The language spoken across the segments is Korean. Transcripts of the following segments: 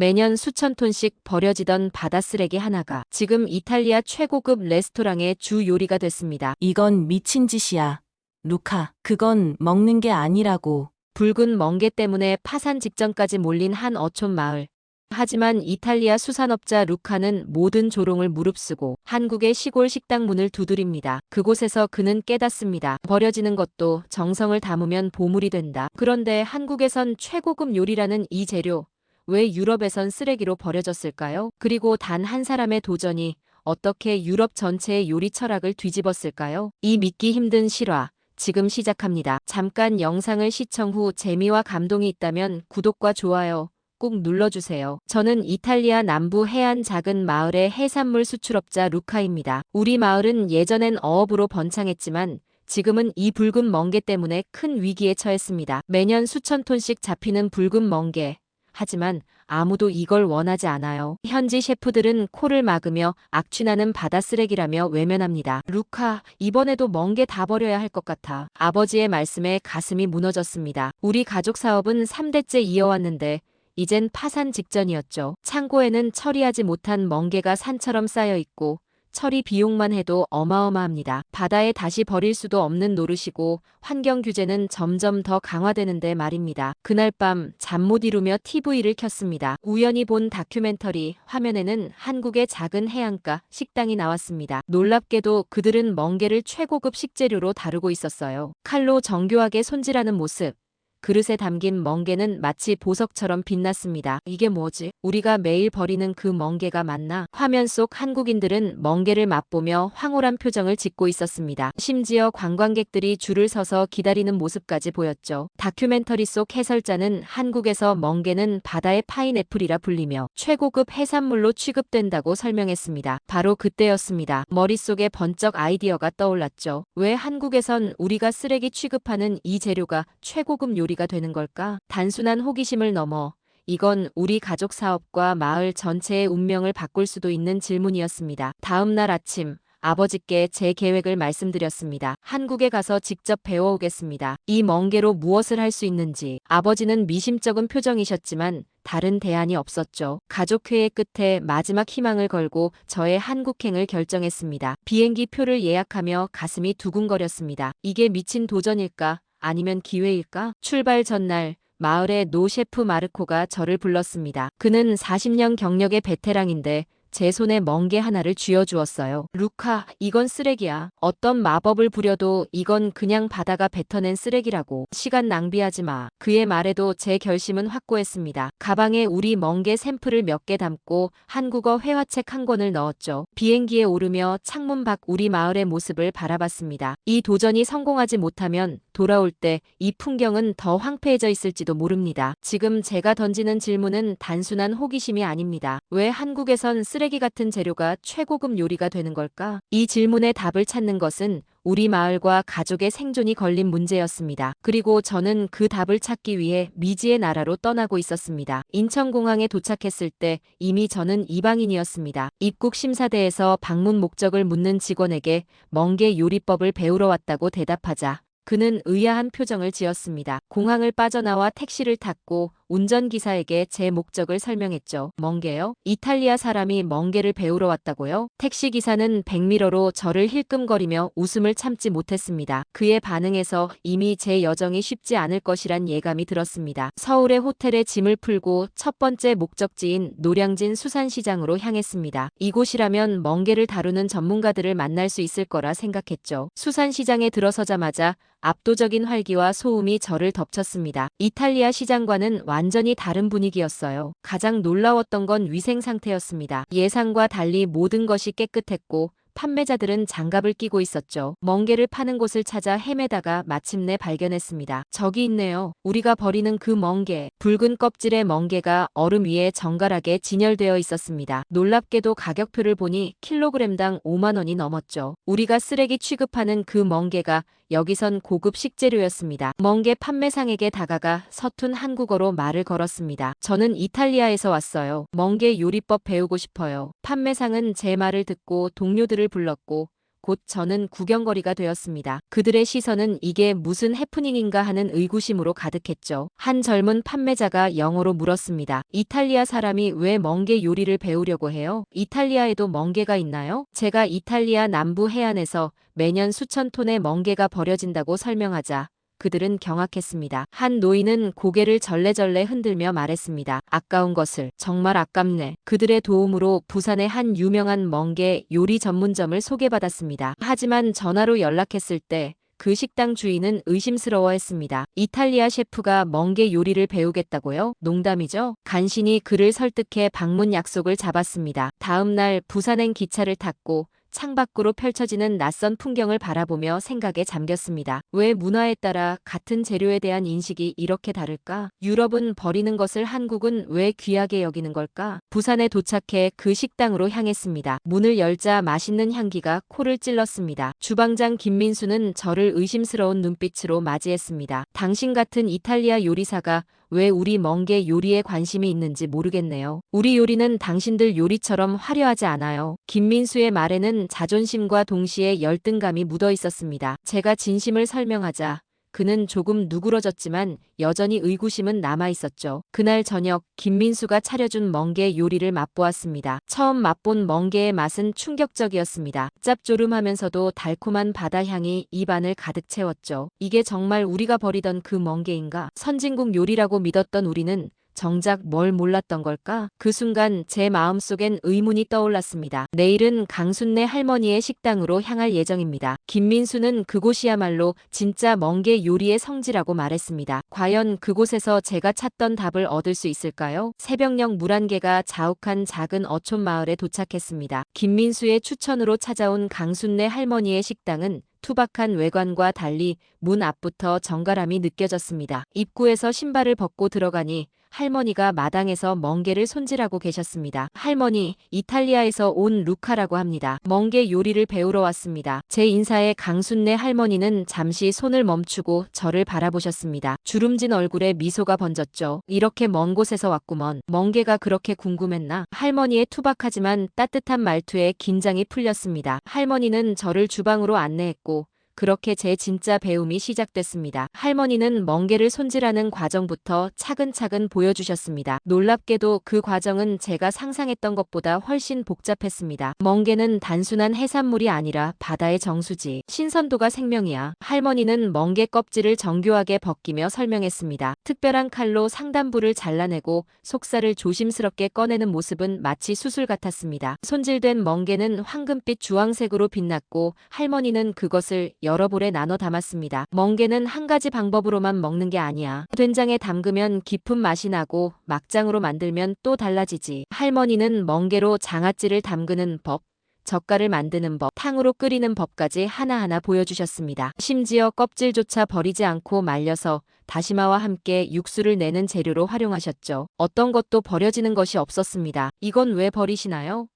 매년 수천 톤씩 버려지던 바다 쓰레기 하나가 지금 이탈리아 최고급 레스토랑의 주 요리가 됐습니다. 이건 미친 짓이야. 루카, 그건 먹는 게 아니라고. 붉은 멍게 때문에 파산 직전까지 몰린 한 어촌 마을. 하지만 이탈리아 수산업자 루카는 모든 조롱을 무릅쓰고 한국의 시골 식당 문을 두드립니다. 그곳에서 그는 깨닫습니다. 버려지는 것도 정성을 담으면 보물이 된다. 그런데 한국에선 최고급 요리라는 이 재료, 왜 유럽에선 쓰레기로 버려졌을까요? 그리고 단 한 사람의 도전이 어떻게 유럽 전체의 요리 철학을 뒤집었을까요? 이 믿기 힘든 실화, 지금 시작합니다. 잠깐 영상을 시청 후 재미와 감동이 있다면 구독과 좋아요 꼭 눌러주세요. 저는 이탈리아 남부 해안 작은 마을의 해산물 수출업자 루카입니다. 우리 마을은 예전엔 어업으로 번창했지만 지금은 이 붉은 멍게 때문에 큰 위기에 처했습니다. 매년 수천 톤씩 잡히는 붉은 멍게. 하지만 아무도 이걸 원하지 않아요. 현지 셰프들은 코를 막으며 악취나는 바다 쓰레기라며 외면합니다. 루카, 이번에도 멍게 다 버려야 할 것 같아. 아버지의 말씀에 가슴이 무너졌습니다. 우리 가족 사업은 3대째 이어왔는데 이젠 파산 직전이었죠. 창고에는 처리하지 못한 멍게가 산처럼 쌓여 있고 처리 비용만 해도 어마어마합니다. 바다에 다시 버릴 수도 없는 노릇이고 환경 규제는 점점 더 강화되는데 말입니다. 그날 밤 잠 못 이루며 TV를 켰습니다. 우연히 본 다큐멘터리 화면에는 한국의 작은 해안가 식당이 나왔습니다. 놀랍게도 그들은 멍게를 최고급 식재료로 다루고 있었어요. 칼로 정교하게 손질하는 모습. 그릇에 담긴 멍게는 마치 보석처럼 빛났습니다. 이게 뭐지? 우리가 매일 버리는 그 멍게가 맞나? 화면 속 한국인들은 멍게를 맛보며 황홀한 표정을 짓고 있었습니다. 심지어 관광객들이 줄을 서서 기다리는 모습까지 보였죠. 다큐멘터리 속 해설자는 한국에서 멍게는 바다의 파인애플이라 불리며 최고급 해산물로 취급된다고 설명했습니다. 바로 그때였습니다. 머릿속에 번쩍 아이디어가 떠올랐죠. 왜 한국에선 우리가 쓰레기 취급하는 이 재료가 최고급 요리가 되는 걸까? 단순한 호기심을 넘어 이건 우리 가족 사업과 마을 전체의 운명을 바꿀 수도 있는 질문이었습니다. 다음 날 아침 아버지께 제 계획을 말씀드렸습니다. 한국에 가서 직접 배워오겠습니다. 이 멍게로 무엇을 할 수 있는지. 아버지는 미심쩍은 표정이셨지만 다른 대안이 없었죠. 가족회의 끝에 마지막 희망을 걸고 저의 한국행을 결정했습니다. 비행기 표를 예약하며 가슴이 두근거렸습니다. 이게 미친 도전일까? 아니면 기회일까? 출발 전날 마을의 노 셰프 마르코가 저를 불렀습니다. 그는 40년 경력의 베테랑인데 제 손에 멍게 하나를 쥐어주었어요. 루카, 이건 쓰레기야. 어떤 마법을 부려도 이건 그냥 바다가 뱉어낸 쓰레기라고. 시간 낭비하지 마. 그의 말에도 제 결심은 확고했습니다. 가방에 우리 멍게 샘플을 몇 개 담고 한국어 회화책 한 권을 넣었죠. 비행기에 오르며 창문 밖 우리 마을의 모습을 바라봤습니다. 이 도전이 성공하지 못하면 돌아올 때 이 풍경은 더 황폐해져 있을지도 모릅니다. 지금 제가 던지는 질문은 단순한 호기심이 아닙니다. 왜 한국에선 쓰레기 같은 재료가 최고급 요리가 되는 걸까? 이 질문의 답을 찾는 것은 우리 마을과 가족의 생존이 걸린 문제였습니다. 그리고 저는 그 답을 찾기 위해 미지의 나라로 떠나고 있었습니다. 인천공항에 도착했을 때 이미 저는 이방인이었습니다. 입국 심사대에서 방문 목적을 묻는 직원에게 멍게 요리법을 배우러 왔다고 대답하자 그는 의아한 표정을 지었습니다. 공항을 빠져나와 택시를 탔고 운전기사에게 제 목적을 설명했죠. 멍게요? 이탈리아 사람이 멍게를 배우러 왔다고요? 택시기사는 백미러로 저를 힐끔거리며 웃음을 참지 못했습니다. 그의 반응에서 이미 제 여정이 쉽지 않을 것이란 예감이 들었습니다. 서울의 호텔에 짐을 풀고 첫 번째 목적지인 노량진 수산시장으로 향했습니다. 이곳이라면 멍게를 다루는 전문가들을 만날 수 있을 거라 생각했죠. 수산시장에 들어서자마자 압도적인 활기와 소음이 저를 덮쳤습니다. 이탈리아 시장과는 완전히 다른 분위기였어요. 가장 놀라웠던 건 위생 상태였습니다. 예상과 달리 모든 것이 깨끗했고 판매자들은 장갑을 끼고 있었죠. 멍게를 파는 곳을 찾아 헤매다가 마침내 발견했습니다. 저기 있네요. 우리가 버리는 그 멍게. 붉은 껍질의 멍게가 얼음 위에 정갈하게 진열되어 있었습니다. 놀랍게도 가격표를 보니 킬로그램당 5만 원이 넘었죠. 우리가 쓰레기 취급하는 그 멍게가 여기선 고급 식재료였습니다. 멍게 판매상에게 다가가 서툰 한국어로 말을 걸었습니다. 저는 이탈리아에서 왔어요. 멍게 요리법 배우고 싶어요. 판매상은 제 말을 듣고 동료들을 불렀고 곧 저는 구경거리가 되었습니다. 그들의 시선은 이게 무슨 해프닝인가 하는 의구심으로 가득했죠. 한 젊은 판매자가 영어로 물었습니다. 이탈리아 사람이 왜 멍게 요리를 배우려고 해요? 이탈리아에도 멍게가 있나요? 제가 이탈리아 남부 해안에서 매년 수천 톤의 멍게가 버려진다고 설명하자 그들은 경악했습니다. 한 노인은 고개를 절레절레 흔들며 말했습니다. 아까운 것을 정말 아깝네. 그들의 도움으로 부산의 한 유명한 멍게 요리 전문점을 소개받았습니다. 하지만 전화로 연락했을 때 그 식당 주인은 의심스러워했습니다. 이탈리아 셰프가 멍게 요리를 배우겠다고요? 농담이죠? 간신히 그를 설득해 방문 약속을 잡았습니다. 다음 날 부산행 기차를 탔고 창밖으로 펼쳐지는 낯선 풍경을 바라보며 생각에 잠겼습니다. 왜 문화에 따라 같은 재료에 대한 인식이 이렇게 다를까? 유럽은 버리는 것을 한국은 왜 귀하게 여기는 걸까? 부산에 도착해 그 식당으로 향했습니다. 문을 열자 맛있는 향기가 코를 찔렀습니다. 주방장 김민수는 저를 의심스러운 눈빛으로 맞이했습니다. 당신 같은 이탈리아 요리사가 왜 우리 멍게 요리에 관심이 있는지 모르겠네요. 우리 요리는 당신들 요리처럼 화려하지 않아요. 김민수의 말에는 자존심과 동시에 열등감이 묻어 있었습니다. 제가 진심을 설명하자 그는 조금 누그러졌지만 여전히 의구심은 남아 있었죠. 그날 저녁 김민수가 차려준 멍게 요리를 맛보았습니다. 처음 맛본 멍게의 맛은 충격적이었습니다. 짭조름하면서도 달콤한 바다향이 입안을 가득 채웠죠. 이게 정말 우리가 버리던 그 멍게인가? 선진국 요리라고 믿었던 우리는 정작 뭘 몰랐던 걸까? 그 순간 제 마음속엔 의문이 떠올랐습니다. 내일은 강순내 할머니의 식당으로 향할 예정입니다. 김민수는 그곳이야말로 진짜 멍게 요리의 성지라고 말했습니다. 과연 그곳에서 제가 찾던 답을 얻을 수 있을까요? 새벽녘 물안개가 자욱한 작은 어촌 마을에 도착했습니다. 김민수의 추천으로 찾아온 강순내 할머니의 식당은 투박한 외관과 달리 문 앞부터 정갈함이 느껴졌습니다. 입구에서 신발을 벗고 들어가니 할머니가 마당에서 멍게를 손질하고 계셨습니다. 할머니, 이탈리아에서 온 루카라고 합니다. 멍게 요리를 배우러 왔습니다. 제 인사에 강순내 할머니는 잠시 손을 멈추고 저를 바라보셨습니다. 주름진 얼굴에 미소가 번졌죠. 이렇게 먼 곳에서 왔구먼. 멍게가 그렇게 궁금했나? 할머니의 투박하지만 따뜻한 말투에 긴장이 풀렸습니다. 할머니는 저를 주방으로 안내했고 그렇게 제 진짜 배움이 시작됐습니다. 할머니는 멍게를 손질하는 과정부터 차근차근 보여주셨습니다. 놀랍게도 그 과정은 제가 상상했던 것보다 훨씬 복잡했습니다. 멍게는 단순한 해산물이 아니라 바다의 정수지. 신선도가 생명이야. 할머니는 멍게 껍질을 정교하게 벗기며 설명했습니다. 특별한 칼로 상단부를 잘라내고 속살을 조심스럽게 꺼내는 모습은 마치 수술 같았습니다. 손질된 멍게는 황금빛 주황색으로 빛났고 할머니는 그것을 여러 볼에 나눠 담았습니다. 멍게는 한 가지 방법으로만 먹는 게 아니야. 된장에 담그면 깊은 맛이 나고 막장으로 만들면 또 달라지지. 할머니는 멍게로 장아찌를 담그는 법, 젓갈을 만드는 법, 탕으로 끓이는 법까지 하나하나 보여주셨습니다. 심지어 껍질조차 버리지 않고 말려서 다시마와 함께 육수를 내는 재료로 활용하셨죠. 어떤 것도 버려지는 것이 없었습니다. 이건 왜 버리시나요?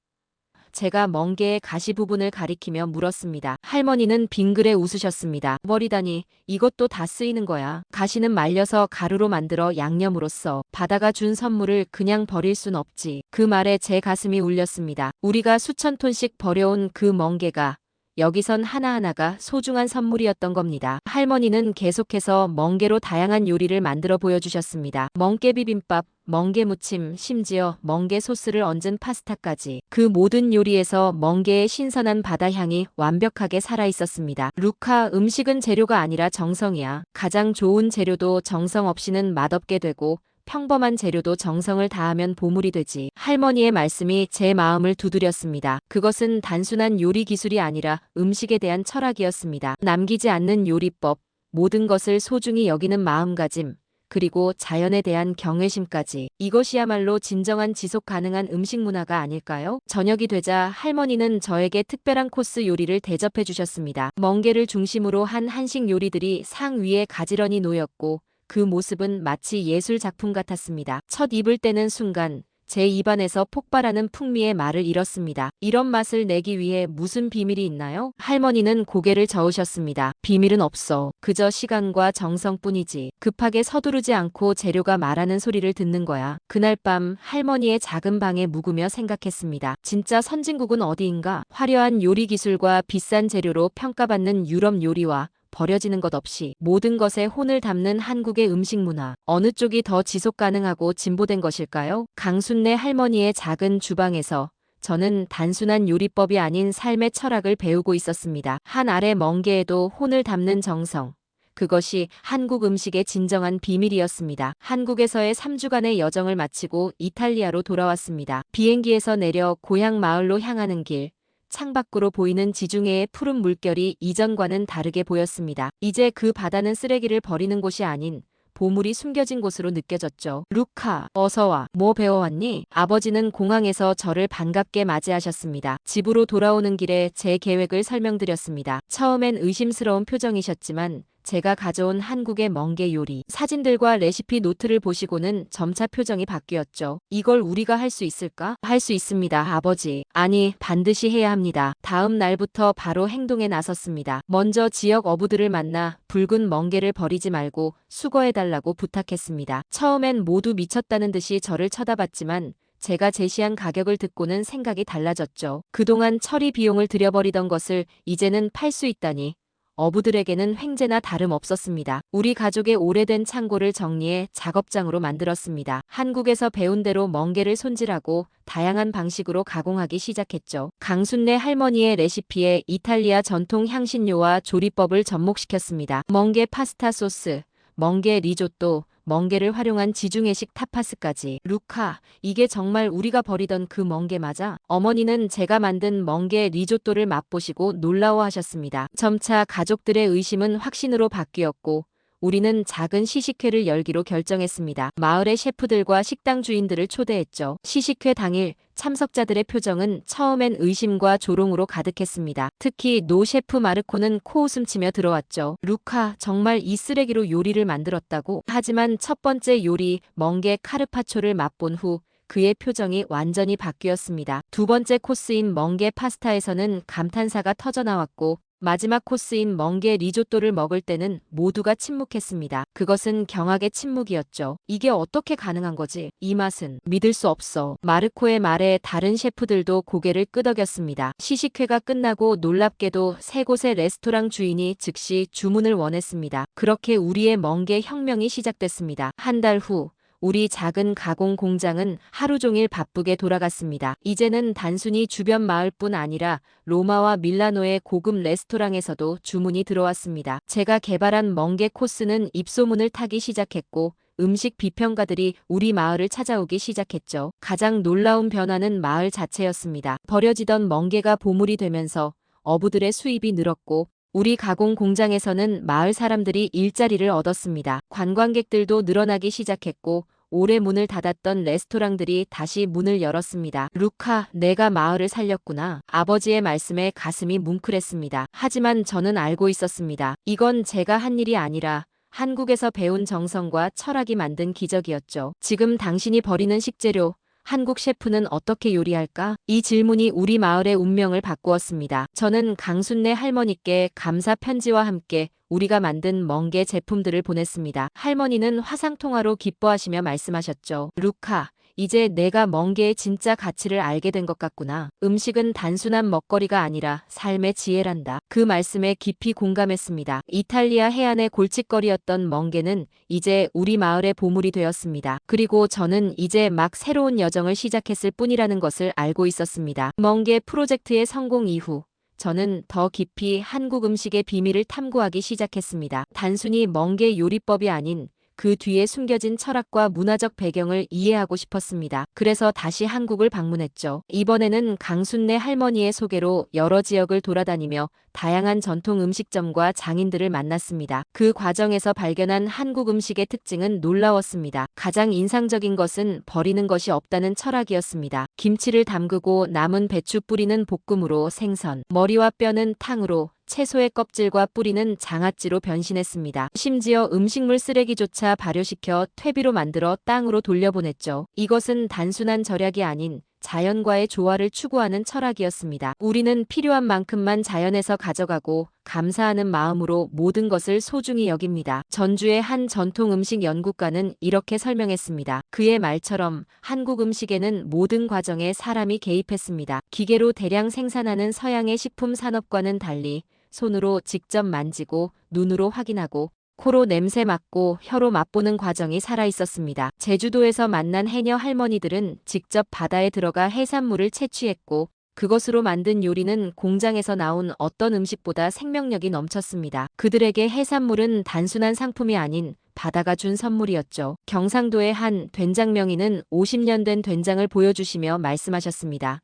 제가 멍게의 가시 부분을 가리키며 물었습니다. 할머니는 빙그레 웃으셨습니다. 버리다니, 이것도 다 쓰이는 거야. 가시는 말려서 가루로 만들어 양념으로 써. 바다가 준 선물을 그냥 버릴 순 없지. 그 말에 제 가슴이 울렸습니다. 우리가 수천 톤씩 버려온 그 멍게가 여기선 하나하나가 소중한 선물이었던 겁니다. 할머니는 계속해서 멍게로 다양한 요리를 만들어 보여주셨습니다. 멍게 비빔밥, 멍게 무침, 심지어 멍게 소스를 얹은 파스타까지. 그 모든 요리에서 멍게의 신선한 바다 향이 완벽하게 살아있었습니다. 루카, 음식은 재료가 아니라 정성이야. 가장 좋은 재료도 정성 없이는 맛없게 되고 평범한 재료도 정성을 다하면 보물이 되지. 할머니의 말씀이 제 마음을 두드렸습니다. 그것은 단순한 요리 기술이 아니라 음식에 대한 철학이었습니다. 남기지 않는 요리법, 모든 것을 소중히 여기는 마음가짐, 그리고 자연에 대한 경외심까지. 이것이야말로 진정한 지속 가능한 음식 문화가 아닐까요? 저녁이 되자 할머니는 저에게 특별한 코스 요리를 대접해 주셨습니다. 멍게를 중심으로 한 한식 요리들이 상 위에 가지런히 놓였고 그 모습은 마치 예술 작품 같았습니다. 첫 입을 떼는 순간 제 입안에서 폭발하는 풍미의 말을 잃었습니다. 이런 맛을 내기 위해 무슨 비밀이 있나요? 할머니는 고개를 저으셨습니다. 비밀은 없어. 그저 시간과 정성뿐이지. 급하게 서두르지 않고 재료가 말하는 소리를 듣는 거야. 그날 밤 할머니의 작은 방에 묵으며 생각했습니다. 진짜 선진국은 어디인가? 화려한 요리 기술과 비싼 재료로 평가받는 유럽 요리와 버려지는 것 없이 모든 것에 혼을 담는 한국의 음식 문화. 어느 쪽이 더 지속 가능하고 진보된 것일까요? 강순래 할머니의 작은 주방에서 저는 단순한 요리법이 아닌 삶의 철학을 배우고 있었습니다. 한 알의 멍게에도 혼을 담는 정성. 그것이 한국 음식의 진정한 비밀이었습니다. 한국에서의 3주간의 여정을 마치고 이탈리아로 돌아왔습니다. 비행기에서 내려 고향 마을로 향하는 길. 창밖으로 보이는 지중해의 푸른 물결이 이전과는 다르게 보였습니다. 이제 그 바다는 쓰레기를 버리는 곳이 아닌 보물이 숨겨진 곳으로 느껴졌죠. 루카, 어서 와. 뭐 배워왔니? 아버지는 공항에서 저를 반갑게 맞이하셨습니다. 집으로 돌아오는 길에 제 계획을 설명드렸습니다. 처음엔 의심스러운 표정이셨지만 제가 가져온 한국의 멍게 요리, 사진들과 레시피 노트를 보시고는 점차 표정이 바뀌었죠. 이걸 우리가 할 수 있을까? 할 수 있습니다, 아버지. 아니, 반드시 해야 합니다. 다음 날부터 바로 행동에 나섰습니다. 먼저 지역 어부들을 만나 붉은 멍게를 버리지 말고 수거해달라고 부탁했습니다. 처음엔 모두 미쳤다는 듯이 저를 쳐다봤지만 제가 제시한 가격을 듣고는 생각이 달라졌죠. 그동안 처리 비용을 들여버리던 것을 이제는 팔 수 있다니. 어부들에게는 횡재나 다름없었습니다. 우리 가족의 오래된 창고를 정리해 작업장으로 만들었습니다. 한국에서 배운 대로 멍게를 손질하고 다양한 방식으로 가공하기 시작했죠. 강순래 할머니의 레시피에 이탈리아 전통 향신료와 조리법을 접목시켰습니다. 멍게 파스타 소스, 멍게 리조또, 멍게를 활용한 지중해식 타파스까지. 루카, 이게 정말 우리가 버리던 그 멍게 맞아? 어머니는 제가 만든 멍게 리조또를 맛보시고 놀라워하셨습니다. 점차 가족들의 의심은 확신으로 바뀌었고 우리는 작은 시식회를 열기로 결정했습니다. 마을의 셰프들과 식당 주인들을 초대했죠. 시식회 당일 참석자들의 표정은 처음엔 의심과 조롱으로 가득했습니다. 특히 노 셰프 마르코는 코웃음치며 들어왔죠. 루카, 정말 이 쓰레기로 요리를 만들었다고? 하지만 첫 번째 요리 멍게 카르파초를 맛본 후 그의 표정이 완전히 바뀌었습니다. 두 번째 코스인 멍게 파스타에서는 감탄사가 터져나왔고 마지막 코스인 멍게 리조또를 먹을 때는 모두가 침묵했습니다. 그것은 경악의 침묵이었죠. 이게 어떻게 가능한 거지? 이 맛은 믿을 수 없어. 마르코의 말에 다른 셰프들도 고개를 끄덕였습니다. 시식회가 끝나고 놀랍게도 세 곳의 레스토랑 주인이 즉시 주문을 원했습니다. 그렇게 우리의 멍게 혁명이 시작됐습니다. 한 달 후 우리 작은 가공 공장은 하루 종일 바쁘게 돌아갔습니다. 이제는 단순히 주변 마을뿐 아니라 로마와 밀라노의 고급 레스토랑에서도 주문이 들어왔습니다. 제가 개발한 멍게 코스는 입소문을 타기 시작했고 음식 비평가들이 우리 마을을 찾아오기 시작했죠. 가장 놀라운 변화는 마을 자체였습니다. 버려지던 멍게가 보물이 되면서 어부들의 수입이 늘었고 우리 가공 공장에서는 마을 사람들이 일자리를 얻었습니다. 관광객들도 늘어나기 시작했고 오래 문을 닫았던 레스토랑들이 다시 문을 열었습니다. 루카, 내가 마을을 살렸구나. 아버지의 말씀에 가슴이 뭉클했습니다. 하지만 저는 알고 있었습니다. 이건 제가 한 일이 아니라 한국에서 배운 정성과 철학이 만든 기적이었죠. 지금 당신이 버리는 식재료, 한국 셰프는 어떻게 요리할까? 이 질문이 우리 마을의 운명을 바꾸었습니다. 저는 강순래 할머니께 감사 편지와 함께 우리가 만든 멍게 제품들을 보냈습니다. 할머니는 화상통화로 기뻐하시며 말씀하셨죠. 루카, 이제 내가 멍게의 진짜 가치를 알게 된 것 같구나. 음식은 단순한 먹거리가 아니라 삶의 지혜란다. 그 말씀에 깊이 공감했습니다. 이탈리아 해안의 골칫거리였던 멍게는 이제 우리 마을의 보물이 되었습니다. 그리고 저는 이제 막 새로운 여정을 시작했을 뿐이라는 것을 알고 있었습니다. 멍게 프로젝트의 성공 이후 저는 더 깊이 한국 음식의 비밀을 탐구하기 시작했습니다. 단순히 멍게 요리법이 아닌 그 뒤에 숨겨진 철학과 문화적 배경을 이해하고 싶었습니다. 그래서 다시 한국을 방문했죠. 이번에는 강순래 할머니의 소개로 여러 지역을 돌아다니며 다양한 전통 음식점과 장인들을 만났습니다. 그 과정에서 발견한 한국 음식의 특징은 놀라웠습니다. 가장 인상적인 것은 버리는 것이 없다는 철학이었습니다. 김치를 담그고 남은 배추 뿌리는 볶음으로 생선, 머리와 뼈는 탕으로, 채소의 껍질과 뿌리는 장아찌로 변신했습니다. 심지어 음식물 쓰레기조차 발효시켜 퇴비로 만들어 땅으로 돌려보냈죠. 이것은 단순한 절약이 아닌 자연과의 조화를 추구하는 철학이었습니다. 우리는 필요한 만큼만 자연에서 가져가고 감사하는 마음으로 모든 것을 소중히 여깁니다. 전주의 한 전통 음식 연구가는 이렇게 설명했습니다. 그의 말처럼 한국 음식에는 모든 과정에 사람이 개입했습니다. 기계로 대량 생산하는 서양의 식품 산업과는 달리 손으로 직접 만지고 눈으로 확인하고 코로 냄새 맡고 혀로 맛보는 과정이 살아있었습니다. 제주도에서 만난 해녀 할머니들은 직접 바다에 들어가 해산물을 채취했고 그것으로 만든 요리는 공장에서 나온 어떤 음식보다 생명력이 넘쳤습니다. 그들에게 해산물은 단순한 상품이 아닌 바다가 준 선물이었죠. 경상도의 한 된장 명인은 50년 된 된장을 보여주시며 말씀하셨습니다.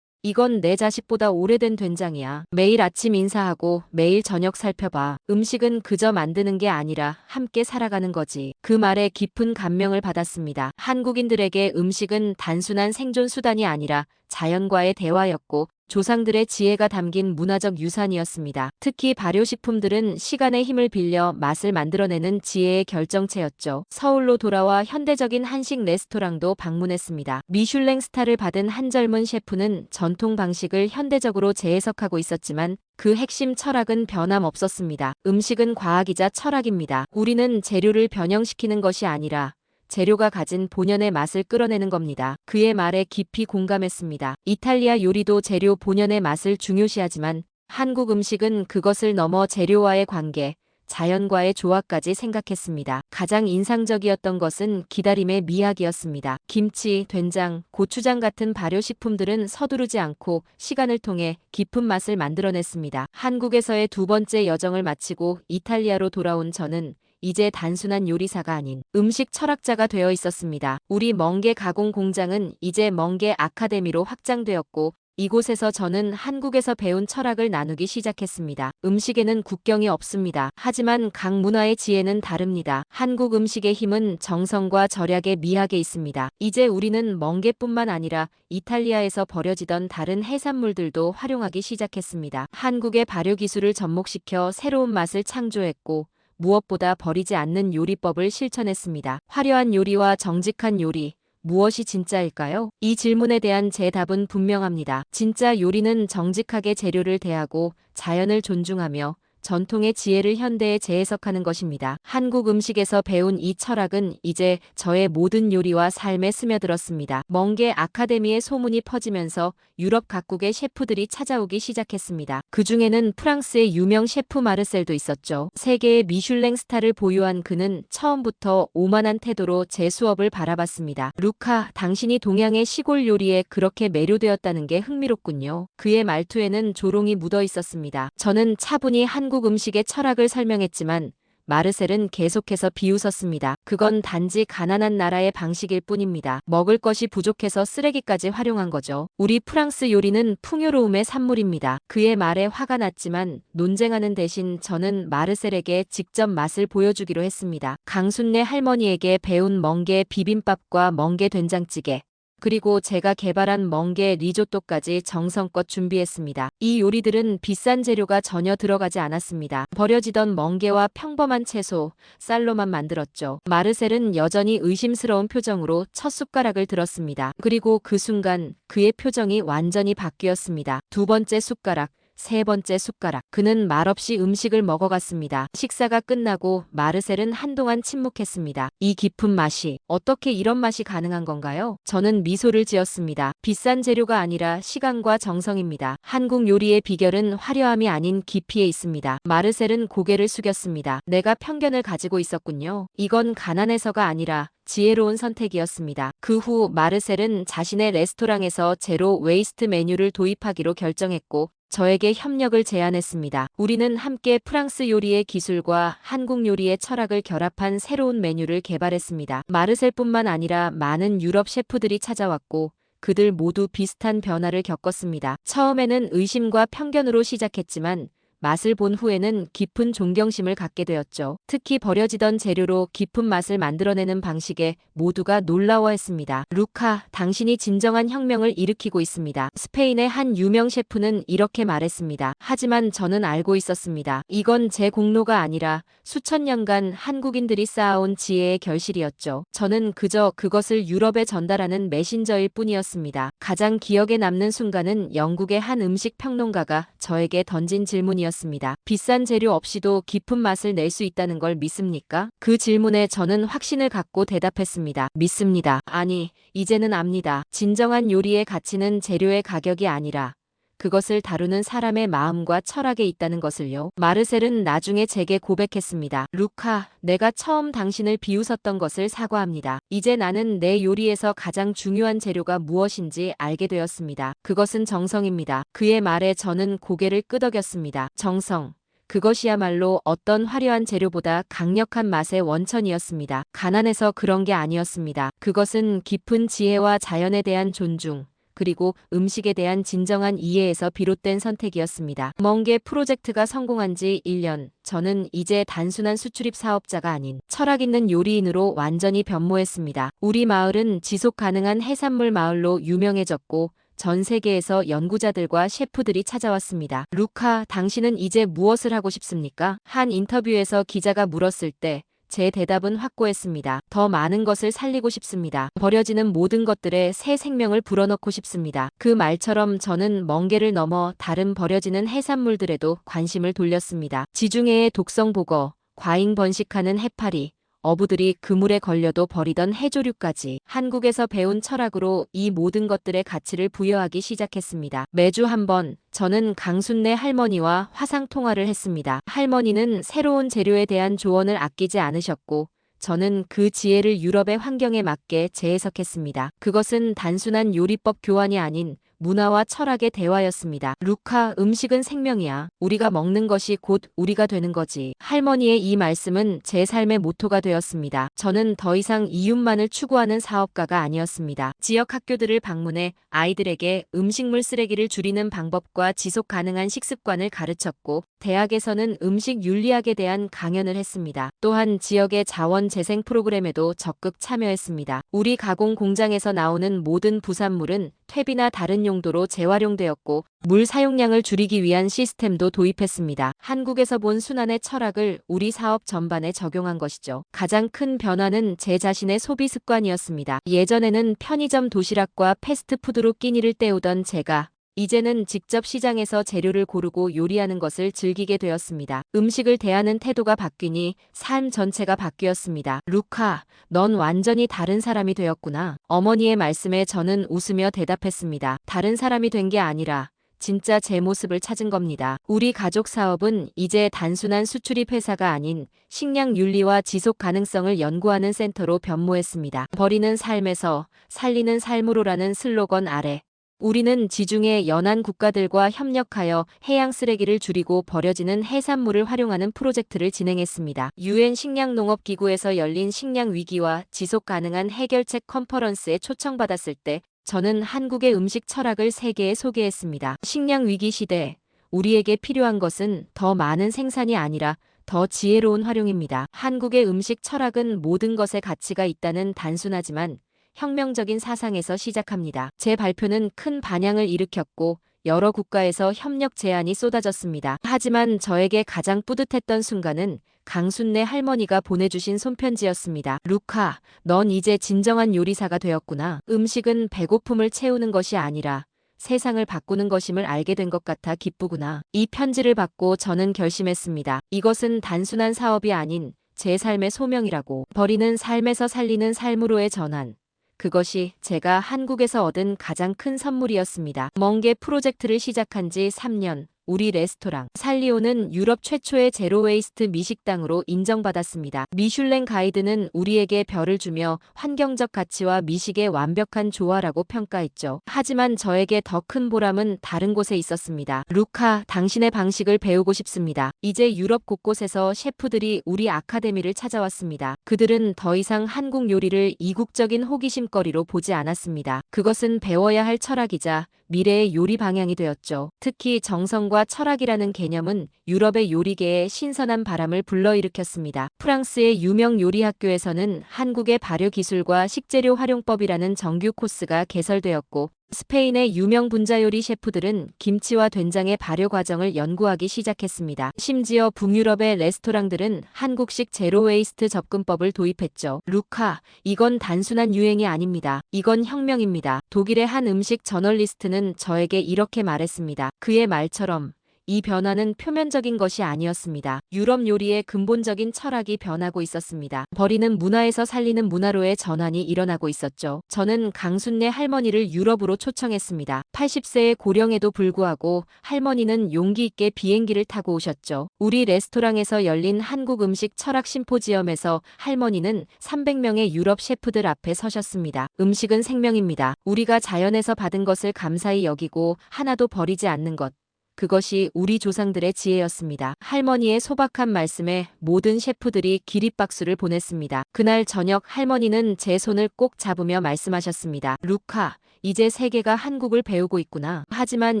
이건 내 자식보다 오래된 된장이야. 매일 아침 인사하고 매일 저녁 살펴봐. 음식은 그저 만드는 게 아니라 함께 살아가는 거지. 그 말에 깊은 감명을 받았습니다. 한국인들에게 음식은 단순한 생존 수단이 아니라 자연과의 대화였고 조상들의 지혜가 담긴 문화적 유산이었습니다. 특히 발효식품들은 시간의 힘을 빌려 맛을 만들어내는 지혜의 결정체였죠. 서울로 돌아와 현대적인 한식 레스토랑도 방문했습니다. 미슐랭 스타를 받은 한 젊은 셰프는 전통 방식을 현대적으로 재해석하고 있었지만 그 핵심 철학은 변함없었습니다. 음식은 과학이자 철학입니다. 우리는 재료를 변형시키는 것이 아니라 재료가 가진 본연의 맛을 끌어내는 겁니다. 그의 말에 깊이 공감했습니다. 이탈리아 요리도 재료 본연의 맛을 중요시하지만 한국 음식은 그것을 넘어 재료와의 관계, 자연과의 조화까지 생각했습니다. 가장 인상적이었던 것은 기다림의 미학이었습니다. 김치, 된장, 고추장 같은 발효식품들은 서두르지 않고 시간을 통해 깊은 맛을 만들어냈습니다. 한국에서의 두 번째 여정을 마치고 이탈리아로 돌아온 저는 이제 단순한 요리사가 아닌 음식 철학자가 되어 있었습니다. 우리 멍게 가공 공장은 이제 멍게 아카데미로 확장되었고 이곳에서 저는 한국에서 배운 철학을 나누기 시작했습니다. 음식에는 국경이 없습니다. 하지만 각 문화의 지혜는 다릅니다. 한국 음식의 힘은 정성과 절약의 미학에 있습니다. 이제 우리는 멍게뿐만 아니라 이탈리아에서 버려지던 다른 해산물들도 활용하기 시작했습니다. 한국의 발효 기술을 접목시켜 새로운 맛을 창조했고 무엇보다 버리지 않는 요리법을 실천했습니다. 화려한 요리와 정직한 요리, 무엇이 진짜일까요? 이 질문에 대한 제 답은 분명합니다. 진짜 요리는 정직하게 재료를 대하고 자연을 존중하며 전통의 지혜를 현대에 재해석하는 것입니다. 한국 음식에서 배운 이 철학은 이제 저의 모든 요리와 삶에 스며들었습니다. 멍게 아카데미의 소문이 퍼지면서 유럽 각국의 셰프들이 찾아오기 시작했습니다. 그 중에는 프랑스의 유명 셰프 마르셀도 있었죠. 세계의 미슐랭 스타를 보유한 그는 처음부터 오만한 태도로 제 수업을 바라봤습니다. 루카, 당신이 동양의 시골 요리에 그렇게 매료되었다는 게 흥미롭군요. 그의 말투에는 조롱이 묻어 있었습니다. 저는 차분히 한국 음식의 철학을 설명했지만 마르셀은 계속해서 비웃었습니다. 그건 단지 가난한 나라의 방식일 뿐입니다. 먹을 것이 부족해서 쓰레기까지 활용한 거죠. 우리 프랑스 요리는 풍요로움의 산물입니다. 그의 말에 화가 났지만 논쟁하는 대신 저는 마르셀에게 직접 맛을 보여주기로 했습니다. 강순례 할머니에게 배운 멍게 비빔밥과 멍게 된장찌개, 그리고 제가 개발한 멍게 리조또까지 정성껏 준비했습니다. 이 요리들은 비싼 재료가 전혀 들어가지 않았습니다. 버려지던 멍게와 평범한 채소, 쌀로만 만들었죠. 마르셀은 여전히 의심스러운 표정으로 첫 숟가락을 들었습니다. 그리고 그 순간 그의 표정이 완전히 바뀌었습니다. 두 번째 숟가락, 세 번째 숟가락. 그는 말없이 음식을 먹어갔습니다. 식사가 끝나고 마르셀은 한동안 침묵했습니다. 이 깊은 맛이, 어떻게 이런 맛이 가능한 건가요? 저는 미소를 지었습니다. 비싼 재료가 아니라 시간과 정성입니다. 한국 요리의 비결은 화려함이 아닌 깊이에 있습니다. 마르셀은 고개를 숙였습니다. 내가 편견을 가지고 있었군요. 이건 가난해서가 아니라 지혜로운 선택이었습니다. 그 후 마르셀은 자신의 레스토랑에서 제로 웨이스트 메뉴를 도입하기로 결정했고 저에게 협력을 제안했습니다. 우리는 함께 프랑스 요리의 기술과 한국 요리의 철학을 결합한 새로운 메뉴를 개발했습니다. 마르셀뿐만 아니라 많은 유럽 셰프들이 찾아왔고 그들 모두 비슷한 변화를 겪었습니다. 처음에는 의심과 편견으로 시작했지만 맛을 본 후에는 깊은 존경심을 갖게 되었죠. 특히 버려지던 재료로 깊은 맛을 만들어내는 방식에 모두가 놀라워했습니다. 루카, 당신이 진정한 혁명을 일으키고 있습니다. 스페인의 한 유명 셰프는 이렇게 말했습니다. 하지만 저는 알고 있었습니다. 이건 제 공로가 아니라 수천 년간 한국인들이 쌓아온 지혜의 결실이었죠. 저는 그저 그것을 유럽에 전달하는 메신저일 뿐이었습니다. 가장 기억에 남는 순간은 영국의 한 음식 평론가가 저에게 던진 질문이었습니다. 비싼 재료 없이도 깊은 맛을 낼 수 있다는 걸 믿습니까? 그 질문에 저는 확신을 갖고 대답했습니다. 믿습니다. 아니, 이제는 압니다. 진정한 요리의 가치는 재료의 가격이 아니라 그것을 다루는 사람의 마음과 철학에 있다는 것을요. 마르셀은 나중에 제게 고백했습니다. 루카, 내가 처음 당신을 비웃었던 것을 사과합니다. 이제 나는 내 요리에서 가장 중요한 재료가 무엇인지 알게 되었습니다. 그것은 정성입니다. 그의 말에 저는 고개를 끄덕였습니다. 정성. 그것이야말로 어떤 화려한 재료보다 강력한 맛의 원천이었습니다. 가난해서 그런 게 아니었습니다. 그것은 깊은 지혜와 자연에 대한 존중, 그리고 음식에 대한 진정한 이해에서 비롯된 선택이었습니다. 멍게 프로젝트가 성공한 지 1년, 저는 이제 단순한 수출입 사업자가 아닌 철학 있는 요리인으로 완전히 변모했습니다. 우리 마을은 지속 가능한 해산물 마을로 유명해졌고 전 세계에서 연구자들과 셰프들이 찾아왔습니다. 루카, 당신은 이제 무엇을 하고 싶습니까? 한 인터뷰에서 기자가 물었을 때 제 대답은 확고했습니다. 더 많은 것을 살리고 싶습니다. 버려지는 모든 것들에 새 생명을 불어넣고 싶습니다. 그 말처럼 저는 멍게를 넘어 다른 버려지는 해산물들에도 관심을 돌렸습니다. 지중해의 독성 복어, 과잉 번식하는 해파리, 어부들이 그물에 걸려도 버리던 해조류까지 한국에서 배운 철학으로 이 모든 것들의 가치를 부여하기 시작했습니다. 매주 한 번 저는 강순내 할머니와 화상 통화를 했습니다. 할머니는 새로운 재료에 대한 조언을 아끼지 않으셨고 저는 그 지혜를 유럽의 환경에 맞게 재해석했습니다. 그것은 단순한 요리법 교환이 아닌 문화와 철학의 대화였습니다. 루카, 음식은 생명이야. 우리가 먹는 것이 곧 우리가 되는 거지. 할머니의 이 말씀은 제 삶의 모토가 되었습니다. 저는 더 이상 이윤만을 추구하는 사업가가 아니었습니다. 지역 학교들을 방문해 아이들에게 음식물 쓰레기를 줄이는 방법과 지속 가능한 식습관을 가르쳤고, 대학에서는 음식 윤리학에 대한 강연을 했습니다. 또한 지역의 자원 재생 프로그램에도 적극 참여했습니다. 우리 가공 공장에서 나오는 모든 부산물은 퇴비나 다른 용도로 재활용되었고 물 사용량을 줄이기 위한 시스템도 도입했습니다. 한국에서 본 순환의 철학을 우리 사업 전반에 적용한 것이죠. 가장 큰 변화는 제 자신의 소비 습관이었습니다. 예전에는 편의점 도시락과 패스트푸드로 끼니를 때우던 제가 이제는 직접 시장에서 재료를 고르고 요리하는 것을 즐기게 되었습니다. 음식을 대하는 태도가 바뀌니 삶 전체가 바뀌었습니다. 루카, 넌 완전히 다른 사람이 되었구나. 어머니의 말씀에 저는 웃으며 대답했습니다. 다른 사람이 된 게 아니라 진짜 제 모습을 찾은 겁니다. 우리 가족 사업은 이제 단순한 수출입 회사가 아닌 식량 윤리와 지속 가능성을 연구하는 센터로 변모했습니다. 버리는 삶에서 살리는 삶으로라는 슬로건 아래 우리는 지중해 연안 국가들과 협력하여 해양 쓰레기를 줄이고 버려지는 해산물을 활용하는 프로젝트를 진행했습니다. UN 식량농업기구에서 열린 식량 위기와 지속 가능한 해결책 컨퍼런스에 초청받았을 때 저는 한국의 음식 철학을 세계에 소개했습니다. 식량 위기 시대, 우리에게 필요한 것은 더 많은 생산이 아니라 더 지혜로운 활용입니다. 한국의 음식 철학은 모든 것에 가치가 있다는 단순하지만 혁명적인 사상에서 시작합니다. 제 발표는 큰 반향을 일으켰고 여러 국가에서 협력 제안이 쏟아졌습니다. 하지만 저에게 가장 뿌듯했던 순간은 강순내 할머니가 보내주신 손편지였습니다. 루카, 넌 이제 진정한 요리사가 되었구나. 음식은 배고픔을 채우는 것이 아니라 세상을 바꾸는 것임을 알게 된 것 같아 기쁘구나. 이 편지를 받고 저는 결심했습니다. 이것은 단순한 사업이 아닌 제 삶의 소명이라고. 버리는 삶에서 살리는 삶으로의 전환. 그것이 제가 한국에서 얻은 가장 큰 선물이었습니다. 멍게 프로젝트를 시작한 지 3년, 우리 레스토랑 살리오는 유럽 최초의 제로웨이스트 미식당으로 인정받았습니다. 미슐랭 가이드는 우리에게 별을 주며 환경적 가치와 미식의 완벽한 조화라고 평가했죠. 하지만 저에게 더 큰 보람은 다른 곳에 있었습니다. 루카, 당신의 방식을 배우고 싶습니다. 이제 유럽 곳곳에서 셰프들이 우리 아카데미를 찾아왔습니다. 그들은 더 이상 한국 요리를 이국적인 호기심거리로 보지 않았습니다. 그것은 배워야 할 철학이자 미래의 요리 방향이 되었죠. 특히 정성과 자연과 철학이라는 개념은 유럽의 요리계에 신선한 바람을 불러일으켰습니다. 프랑스의 유명 요리학교에서는 한국의 발효기술과 식재료 활용법이라는 정규 코스가 개설되었고, 스페인의 유명 분자요리 셰프들은 김치와 된장의 발효 과정을 연구하기 시작했습니다. 심지어 북유럽의 레스토랑들은 한국식 제로웨이스트 접근법을 도입했죠. 루카, 이건 단순한 유행이 아닙니다. 이건 혁명입니다. 독일의 한 음식 저널리스트는 저에게 이렇게 말했습니다. 그의 말처럼 이 변화는 표면적인 것이 아니었습니다. 유럽 요리의 근본적인 철학이 변하고 있었습니다. 버리는 문화에서 살리는 문화로의 전환이 일어나고 있었죠. 저는 강순례 할머니를 유럽으로 초청했습니다. 80세의 고령에도 불구하고 할머니는 용기 있게 비행기를 타고 오셨죠. 우리 레스토랑에서 열린 한국 음식 철학 심포지엄에서 할머니는 300명의 유럽 셰프들 앞에 서셨습니다. 음식은 생명입니다. 우리가 자연에서 받은 것을 감사히 여기고 하나도 버리지 않는 것. 그것이 우리 조상들의 지혜였습니다. 할머니의 소박한 말씀에 모든 셰프들이 기립박수를 보냈습니다. 그날 저녁 할머니는 제 손을 꼭 잡으며 말씀하셨습니다. 루카, 이제 세계가 한국을 배우고 있구나. 하지만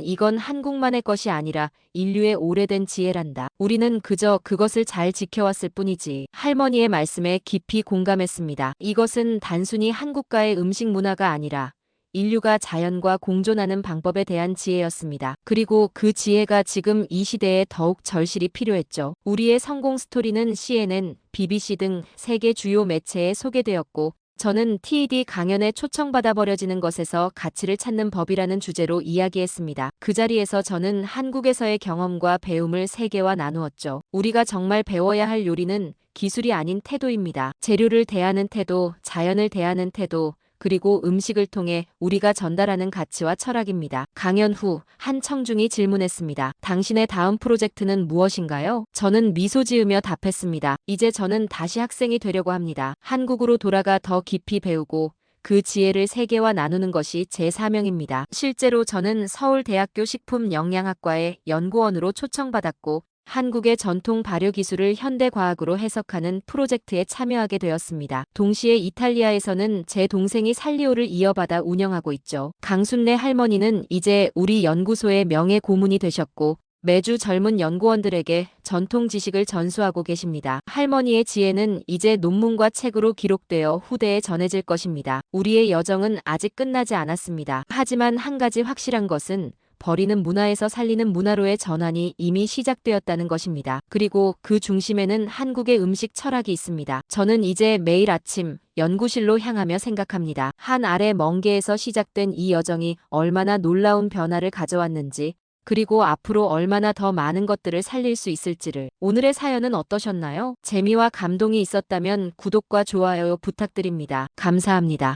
이건 한국만의 것이 아니라 인류의 오래된 지혜란다. 우리는 그저 그것을 잘 지켜왔을 뿐이지. 할머니의 말씀에 깊이 공감했습니다. 이것은 단순히 한국가의 음식 문화가 아니라 인류가 자연과 공존하는 방법에 대한 지혜였습니다. 그리고 그 지혜가 지금 이 시대에 더욱 절실히 필요했죠. 우리의 성공 스토리는 CNN, BBC 등 세계 주요 매체에 소개되었고, 저는 TED 강연에 초청받아 버려지는 것에서 가치를 찾는 법이라는 주제로 이야기했습니다. 그 자리에서 저는 한국에서의 경험과 배움을 세계와 나누었죠. 우리가 정말 배워야 할 요리는 기술이 아닌 태도입니다. 재료를 대하는 태도, 자연을 대하는 태도, 그리고 음식을 통해 우리가 전달하는 가치와 철학입니다. 강연 후 한 청중이 질문했습니다. 당신의 다음 프로젝트는 무엇인가요? 저는 미소 지으며 답했습니다. 이제 저는 다시 학생이 되려고 합니다. 한국으로 돌아가 더 깊이 배우고 그 지혜를 세계와 나누는 것이 제 사명입니다. 실제로 저는 서울대학교 식품영양학과의 연구원으로 초청받았고, 한국의 전통 발효 기술을 현대 과학으로 해석하는 프로젝트에 참여하게 되었습니다. 동시에 이탈리아에서는 제 동생이 살리오를 이어받아 운영하고 있죠. 강순례 할머니는 이제 우리 연구소의 명예 고문이 되셨고, 매주 젊은 연구원들에게 전통 지식을 전수하고 계십니다. 할머니의 지혜는 이제 논문과 책으로 기록되어 후대에 전해질 것입니다. 우리의 여정은 아직 끝나지 않았습니다. 하지만 한 가지 확실한 것은 버리는 문화에서 살리는 문화로의 전환이 이미 시작되었다는 것입니다. 그리고 그 중심에는 한국의 음식 철학이 있습니다. 저는 이제 매일 아침 연구실로 향하며 생각합니다. 한 알의 멍게에서 시작된 이 여정이 얼마나 놀라운 변화를 가져왔는지, 그리고 앞으로 얼마나 더 많은 것들을 살릴 수 있을지를. 오늘의 사연은 어떠셨나요? 재미와 감동이 있었다면 구독과 좋아요 부탁드립니다. 감사합니다.